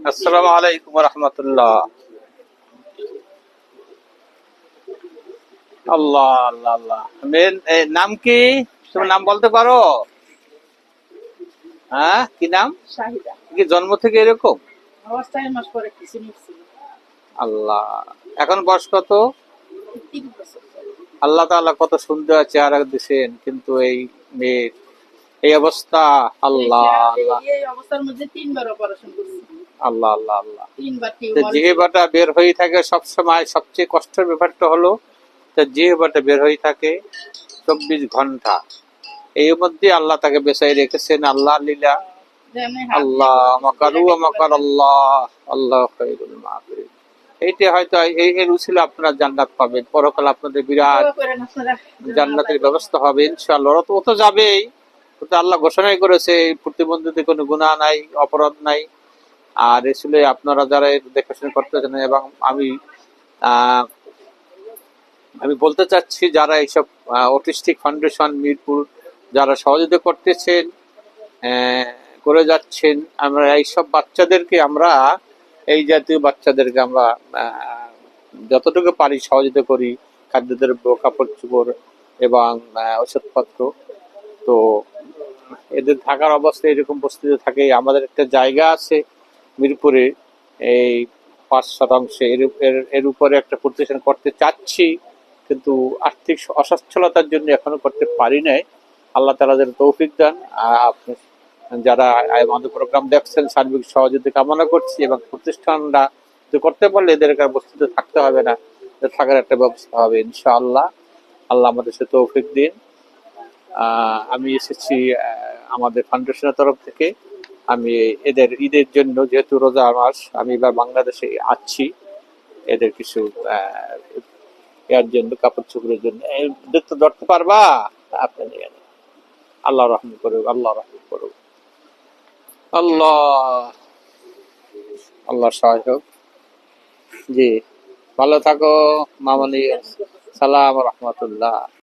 আসসালামু আলাইকুম রহমতুল্লাহ। আল্লাহ আল্লাহ আল্লাহ। মেন নাম কি? তুমি নাম বলতে পারো? হ্যাঁ, কি নাম? শাহিদা। কি জন্ম থেকে এরকম? আমার 4 মাস পরে কিছু নিচ্ছিল। আল্লাহ। এখন বয়স কত? 3 বছর। আল্লাহ তাআলা কত সুন্দর চেহারা দিয়েছেন, কিন্তু এই মেয়ের এই অবস্থা। আল্লাহ আল্লাহ এই অবস্থার মধ্যে 3 বার অপারেশন করছি। আল্লাহ আল্লাহ আল্লাহ। 3 বার টিউমার। জিহ্বাটা বের হয়ে থাকে সব সময়। সবচেয়ে কষ্টের ব্যাপারটা হলো জিহ্বাটা বের হয়ে থাকে 24 ঘন্টা। এই মধ্যে আল্লাহ তাকে বেঁচে রেখেছেন। আল্লাহ লীলা। আল্লাহ মাকারু মাকার আল্লাহ, আল্লাহ খায়রুল মাকিরিন। এইটা হয়তো এর উসিলা আপনারা জান্নাত পাবেন, পরকাল আপনাদের বিরাট জান্নাতের ব্যবস্থা হবে ইনশাআল্লাহ। ও তো যাবেই, কিন্তু আল্লাহ ঘোষণাই করেছে এই প্রতিবন্ধীদের কোনো গুনাহ নাই, অপরাধ নাই। আর আসলে আপনারা যারা দেখাশোনা করতেছেন, এবং আমি বলতে চাচ্ছি যারা এইসব অটিস্টিক ফাউন্ডেশন মিরপুর যারা সহযোগিতা করতেছেন, করে যাচ্ছেন, আমরা এইসব বাচ্চাদেরকে এই জাতীয় বাচ্চাদেরকে আমরা যতটুকু পারি সহযোগিতা করি, খাদ্যদ্রব্য, কাপড় চোপড় এবং ওষুধপত্র। তো এদের থাকার অবস্থা এরকম পরিস্থিতি থাকে। আমাদের একটা জায়গা আছে মিরপুরে, এই 5 শতাংশ এর উপরে একটা প্রতিষ্ঠান করতে চাচ্ছি, কিন্তু আর্থিক অসচ্ছলতার জন্য এখনো করতে পারি নাই। আল্লাহ তাআলা যেন তৌফিক দেন। আপনি যারা আমাদের প্রোগ্রাম দেখছেন সার্বিক সহযোগিতা কামনা করছি, এবং প্রতিষ্ঠানরা করতে পারলে এদের বস্তুতে থাকতে হবে না, থাকার একটা ব্যবস্থা হবে ইনশাআল্লাহ। আল্লাহ আমাদের সাথে তৌফিক দিন। আমি এসেছি আমাদের ফাউন্ডেশনের তরফ থেকে। আমি এদের ঈদের জন্য, যেহেতু রোজা মাস, আমি এবার বাংলাদেশে আছি, এদের কিছু এর জন্য, কাপড় চোপড়ের জন্য তো ধরতে পারবা আপনি। আল্লাহ রহম করুক, আল্লাহ রহম করুক, আল্লাহ আল্লাহ সহায়ক। জি, ভালো থাকো মামনি। সালাম রহমতুল্লাহ।